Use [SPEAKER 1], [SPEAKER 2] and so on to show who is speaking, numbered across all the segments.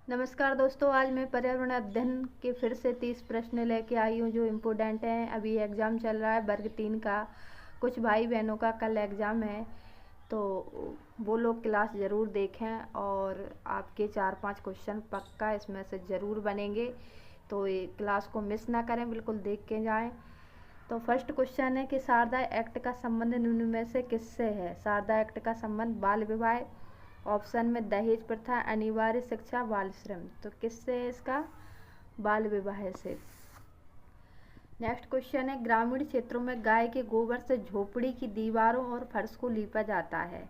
[SPEAKER 1] नमस्कार दोस्तों, आज मैं पर्यावरण अध्ययन के फिर से 30 प्रश्न लेके आई हूँ जो इम्पोर्टेंट हैं। अभी एग्ज़ाम चल रहा है वर्ग 3 का। कुछ भाई बहनों का कल एग्ज़ाम है, तो वो लोग क्लास ज़रूर देखें और आपके 4-5 क्वेश्चन पक्का इसमें से ज़रूर बनेंगे। तो ये क्लास को मिस ना करें, बिल्कुल देख के जाएं। तो फर्स्ट क्वेश्चन है कि शारदा एक्ट का संबंध निम्न में से किससे है। शारदा एक्ट का संबंध बाल विवाह, ऑप्शन में दहेज प्रथा, अनिवार्य शिक्षा, बाल श्रम। तो किससे है इसका? बाल विवाह से। नेक्स्ट क्वेश्चन है ग्रामीण क्षेत्रों में गाय के गोबर से झोपड़ी की दीवारों और फर्श को लीपा जाता है।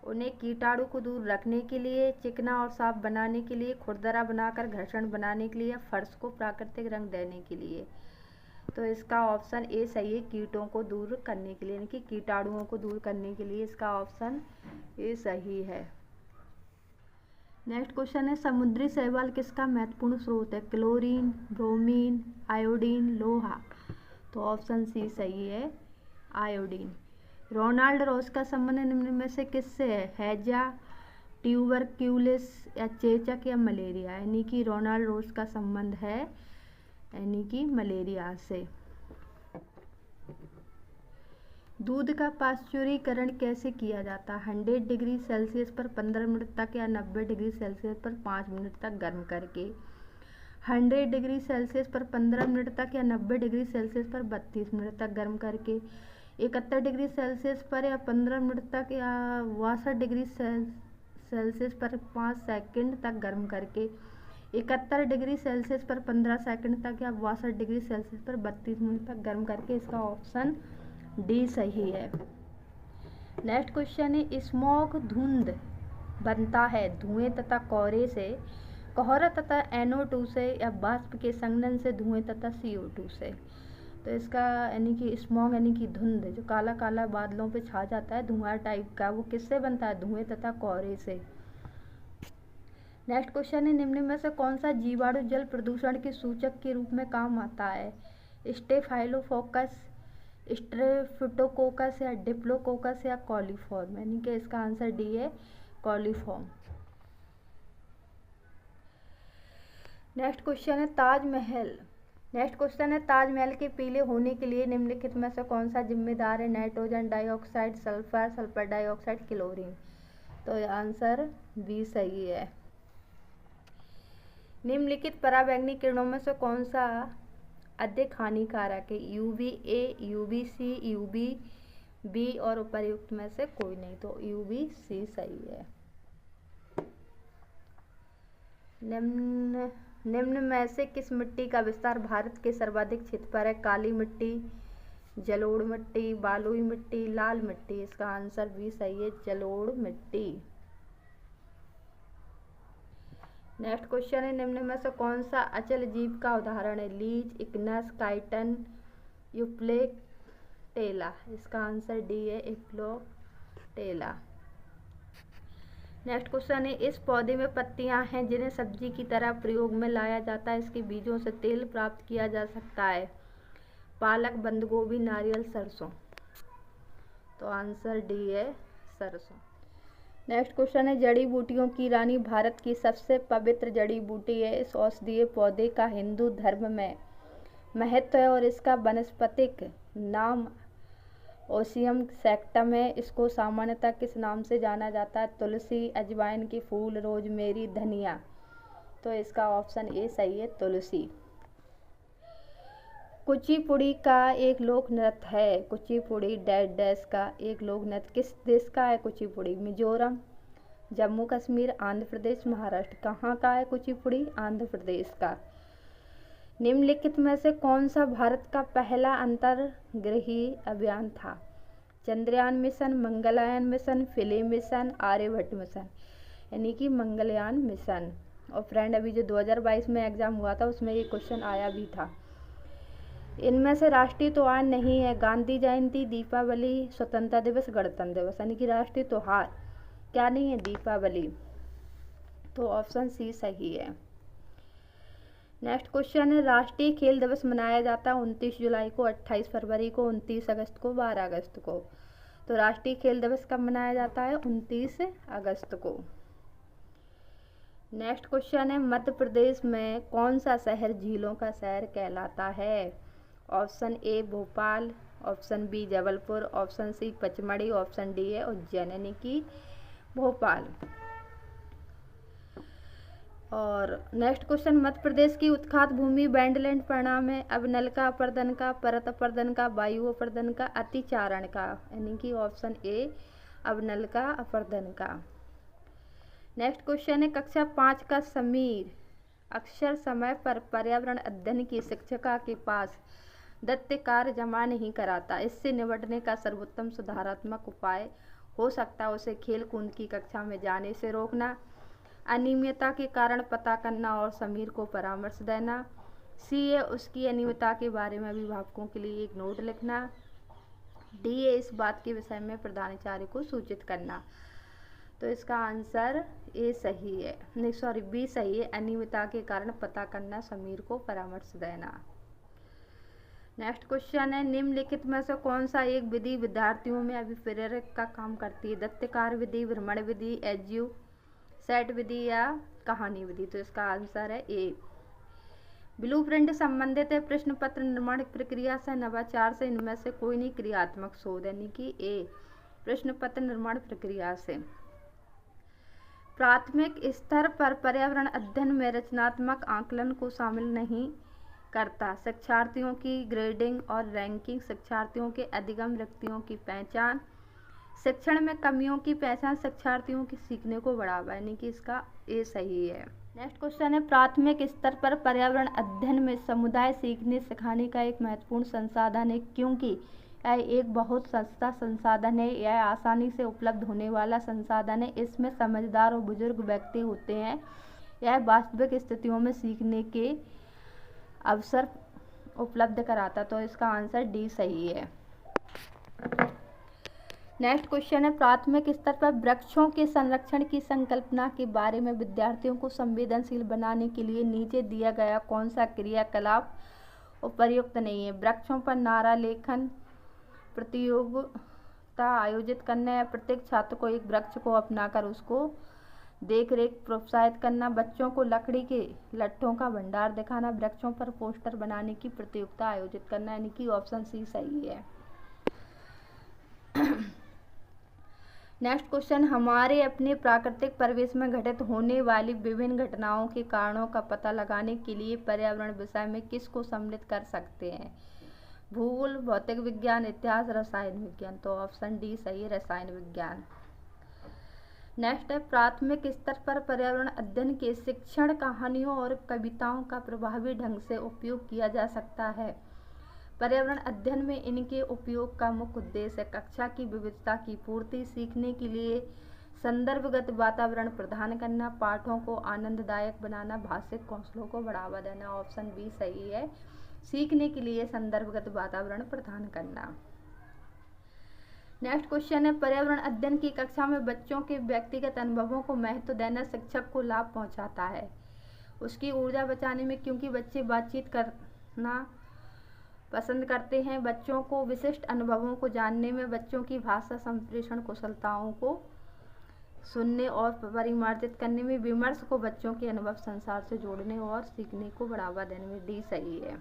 [SPEAKER 1] उन्हें कीटाणु को दूर रखने के लिए, चिकना और साफ बनाने के लिए, खुरदरा बनाकर घर्षण बनाने के लिए, फर्श को प्राकृतिक रंग देने के लिए। तो इसका ऑप्शन ए सही है, कीटों को दूर करने के लिए, यानी कि कीटाणुओं को दूर करने के लिए इसका ऑप्शन ए सही है। नेक्स्ट क्वेश्चन है समुद्री शैवाल किसका महत्वपूर्ण स्रोत है। क्लोरीन, ब्रोमीन, आयोडीन, लोहा। तो ऑप्शन सी सही है, आयोडीन। रोनाल्ड रॉस का संबंध निम्न में से किससे है। हैजा, ट्यूबरक्यूलिस या चेचक या मलेरिया। यानी कि रोनाल्ड रॉस का संबंध है यानी कि मलेरिया से। दूध का पाश्चुरीकरण कैसे किया जाता है। 100 डिग्री सेल्सियस पर 15 मिनट तक या 90 डिग्री सेल्सियस पर 5 मिनट तक गर्म करके। 100 डिग्री सेल्सियस पर 15 मिनट तक या 90 डिग्री सेल्सियस पर 32 मिनट तक गर्म करके। 71 डिग्री सेल्सियस पर या 15 मिनट तक या 62 डिग्री सेल्सियस पर 5 सेकंड तक गर्म करके। 71 डिग्री सेल्सियस पर 15 सेकंड तक या 62 डिग्री सेल्सियस पर 32 मिनट तक गर्म करके। इसका ऑप्शन डी सही है। नेक्स्ट क्वेश्चन है स्मॉग धुंध बनता है धुएं तथा कोहरे से, कोहरा तथा NO2 से या वाष्प के संघनन से, धुएं तथा CO2 से। तो इसका यानी कि स्मॉग यानी कि धुंध, जो काला काला बादलों पे छा जाता है धुआं टाइप का, वो किससे बनता है। धुएं तथा कोहरे से। नेक्स्ट क्वेश्चन है निम्न में से कौन सा जीवाणु जल प्रदूषण के सूचक के रूप में काम आता है। स्टेफाइलोकोकस, स्ट्रेप्टोकोकस या डिप्लोकोकस या कॉलीफॉर्म। यानी कि इसका आंसर डी है, कॉलीफॉर्म। नेक्स्ट क्वेश्चन है ताजमहल के पीले होने के लिए निम्नलिखित में से कौन सा जिम्मेदार है। Nitrogen dioxide, sulphur, sulphur dioxide, chlorine. तो आंसर बी सही है। निम्नलिखित पराबैंगनी किरणों में से कौन सा अधिक हानिकारक है। UVA, UVC, UVB और उपर्युक्त में से कोई नहीं। तो UVC सही है। निम्न में से किस मिट्टी का विस्तार भारत के सर्वाधिक क्षेत्र पर है। काली मिट्टी, जलोढ़ मिट्टी, बालुई मिट्टी, लाल मिट्टी। इसका आंसर भी सही है, जलोढ़ मिट्टी। नेक्स्ट क्वेश्चन है निम्न में से कौन सा अचल जीव का उदाहरण है। लीच, इग्नस, काइटन, यूप्लेटेला। इसका आंसर डी है, यूप्लेटेला। नेक्स्ट क्वेश्चन है इस पौधे में पत्तियां हैं जिन्हें सब्जी की तरह प्रयोग में लाया जाता है, इसके बीजों से तेल प्राप्त किया जा सकता है। पालक, बंद गोभी, नारियल, सरसों। तो आंसर डी है, सरसों। नेक्स्ट क्वेश्चन है जड़ी बूटियों की रानी भारत की सबसे पवित्र जड़ी बूटी है। इस औषधीय पौधे का हिंदू धर्म में महत्व है और इसका वानस्पतिक नाम ओसियम सैक्टम है। इसको सामान्यतः किस नाम से जाना जाता है। तुलसी, अजवाइन के फूल, रोजमेरी, धनिया। तो इसका ऑप्शन ए सही है, तुलसी। कुचिपुड़ी का एक लोक नृत्य है। कुचिपुड़ी डैश का एक लोक नृत्य किस देश का है। कुचिपुड़ी मिजोरम, जम्मू कश्मीर, आंध्र प्रदेश, महाराष्ट्र। कहाँ का है कुचिपुड़ी। आंध्र प्रदेश का। निम्नलिखित में से कौन सा भारत का पहला अंतर्ग्रही अभियान था। चंद्रयान मिशन, मंगलयान मिशन, फिले मिशन, आर्यभट्ट मिशन। यानी कि मंगलयान मिशन। और फ्रेंड अभी जो 2022 में एग्जाम हुआ था उसमें ये क्वेश्चन आया भी था। इनमें से राष्ट्रीय त्योहार नहीं है। गांधी जयंती, दीपावली, स्वतंत्रता दिवस, गणतंत्र दिवस। यानी कि राष्ट्रीय त्योहार क्या नहीं है, दीपावली। तो ऑप्शन सी सही है। नेक्स्ट क्वेश्चन है राष्ट्रीय खेल दिवस मनाया जाता है 29 जुलाई को, 28 फरवरी को, 29 अगस्त को, 12 अगस्त को। तो राष्ट्रीय खेल दिवस कब मनाया जाता है। 29 अगस्त को। नेक्स्ट क्वेश्चन है, मध्य प्रदेश में कौन सा शहर झीलों का शहर कहलाता है? Option A Bhopal, option B Jabalpur, option C Pachmarhi, option D है उज्जैन, यानी कि भोपाल। और नेक्स्ट क्वेश्चन, मध्य प्रदेश की उत्खात भूमि बैंडलैंड परिणाम है अवनल का, अपर्दन का, परत अपर्दन का, वायु अपर्दन का, अतिचारण का, यानी कि ऑप्शन ए अवनल का, अपर्दन का। नेक्स्ट क्वेश्चन है, कक्षा 5 का समीर अक्सर समय पर पर्यावरण अध्ययन की शिक्षिका के पास दैत्य कार्य जमा नहीं कराता, इससे निपटने का सर्वोत्तम सुधारात्मक उपाय हो सकता है उसे खेल कूद की कक्षा में जाने से रोकना, अनियमितता के कारण पता करना और समीर को परामर्श देना, सी है उसकी अनियमितता के बारे में अभिभावकों के लिए एक नोट लिखना, डी है इस बात के विषय में प्रधानाचार्य को सूचित करना। तो इसका आंसर ए सही है, नहीं सॉरी बी सही है, अनियमितता के कारण पता करना, समीर को परामर्श देना। नेक्स्ट क्वेश्चन है, निम्नलिखित में से कौन सा एक विधि विद्यार्थियों में अभिप्रेरक का काम करती है? दत्तकार विधि, भ्रमण विधि, एज्यू सेट विधि या कहानी विधि? तो इसका आंसर है ए। ब्लूप्रिंट संबंधित है प्रश्न पत्र निर्माण प्रक्रिया से, नवाचार से, इनमें से कोई नहीं, क्रियात्मक शोध, यानी कि ए प्रश्न पत्र निर्माण प्रक्रिया से। प्राथमिक स्तर पर पर्यावरण अध्ययन में रचनात्मक आकलन को शामिल नहीं करता, शिक्षार्थियों की ग्रेडिंग और रैंकिंग, शिक्षार्थियों के अधिगम रिक्तियों की पहचान, शिक्षण में कमियों की पहचान, शिक्षार्थियों की सीखने को बढ़ावा, यानी कि इसका ए सही है। नेक्स्ट क्वेश्चन है, प्राथमिक स्तर पर पर्यावरण अध्ययन में समुदाय सीखने सिखाने का एक महत्वपूर्ण संसाधन है, क्योंकि यह एक बहुत सस्ता संसाधन है, यह आसानी से उपलब्ध होने वाला संसाधन है, इसमें समझदार और बुजुर्ग व्यक्ति होते हैं, यह वास्तविक स्थितियों में सीखने के अवसर उपलब्ध कराता। तो इसका आंसर डी सही है। नेक्स्ट क्वेश्चन है, प्राथमिक स्तर पर वृक्षों के संरक्षण की संकल्पना के बारे में विद्यार्थियों को संवेदनशील बनाने के लिए नीचे दिया गया कौन सा क्रियाकलाप उपयुक्त नहीं है? वृक्षों पर नारा लेखन प्रतियोगिता आयोजित करना है, प्रत्येक छात्र को एक वृक्ष को अपनाकर उसको देख रेख प्रोत्साहित करना, बच्चों को लकड़ी के लट्ठों का भंडार दिखाना, वृक्षों पर पोस्टर बनाने की प्रतियोगिता आयोजित करना, यानी कि ऑप्शन सी सही है। नेक्स्ट क्वेश्चन, हमारे अपने प्राकृतिक परिवेश में घटित होने वाली विभिन्न घटनाओं के कारणों का पता लगाने के लिए पर्यावरण विषय में किसको सम्मिलित कर सकते हैं? भूगोल, भौतिक विज्ञान, इतिहास, रसायन विज्ञान। तो ऑप्शन डी सही है, रसायन विज्ञान। नेक्स्ट है, प्राथमिक स्तर पर पर्यावरण अध्ययन के शिक्षण कहानियों और कविताओं का प्रभावी ढंग से उपयोग किया जा सकता है। पर्यावरण अध्ययन में इनके उपयोग का मुख्य उद्देश्य है कक्षा की विविधता की पूर्ति, सीखने के लिए संदर्भगत वातावरण प्रदान करना, पाठों को आनंददायक बनाना, भाषिक कौशलों को बढ़ावा देना। ऑप्शन बी सही है, सीखने के लिए संदर्भगत वातावरण प्रदान करना। नेक्स्ट क्वेश्चन है, पर्यावरण अध्ययन की कक्षा में बच्चों के व्यक्तिगत अनुभवों को महत्व देना शिक्षक को लाभ पहुंचाता है, उसकी ऊर्जा बचाने में, क्योंकि बच्चे बातचीत करना पसंद करते हैं, बच्चों को विशिष्ट अनुभवों को जानने में, बच्चों की भाषा संप्रेषण कुशलताओं को सुनने और परिमार्जित करने में, विमर्श को बच्चों के अनुभव संसार से जोड़ने और सीखने को बढ़ावा देने में। डी सही है।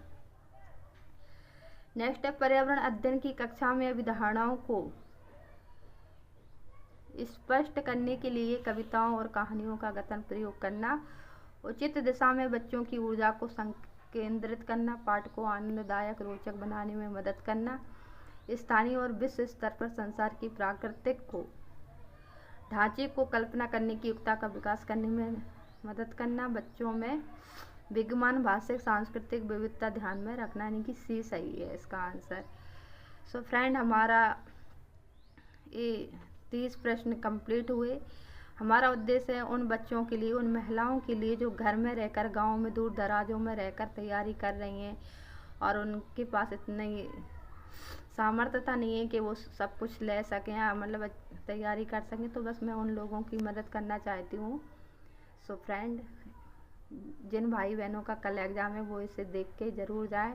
[SPEAKER 1] नेक्स्ट है, पर्यावरण अध्ययन की कक्षा में अवधारणाओं को स्पष्ट करने के लिए कविताओं और कहानियों का गठन प्रयोग करना, उचित दिशा में बच्चों की ऊर्जा को केंद्रित करना, पाठ को आनंददायक रोचक बनाने में मदद करना, स्थानीय और विश्व स्तर पर संसार की प्राकृतिक को ढांचे को कल्पना करने की योग्यता का विकास करने में मदद करना, बच्चों में विद्यमान भाषिक सांस्कृतिक विविधता ध्यान में रखना, यानी कि सी सही है इसका आंसर। सो फ्रेंड, हमारा ये 30 प्रश्न कंप्लीट हुए। हमारा उद्देश्य है उन बच्चों के लिए, उन महिलाओं के लिए जो घर में रहकर, गांव में दूर दराजों में रहकर तैयारी कर रही हैं और उनके पास इतनी सामर्थ्यता नहीं है कि वो सब कुछ ले सकें, मतलब तैयारी कर सकें, तो बस मैं उन लोगों की मदद करना चाहती हूँ। सो फ्रेंड, जिन भाई बहनों का कल एग्ज़ाम है वो इसे देख के ज़रूर जाएं,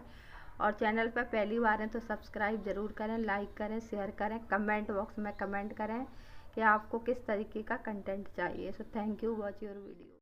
[SPEAKER 1] और चैनल पर पहली बार हैं तो सब्सक्राइब ज़रूर करें, लाइक करें, शेयर करें, कमेंट बॉक्स में कमेंट करें कि आपको किस तरीके का कंटेंट चाहिए। So thank you, watch your video.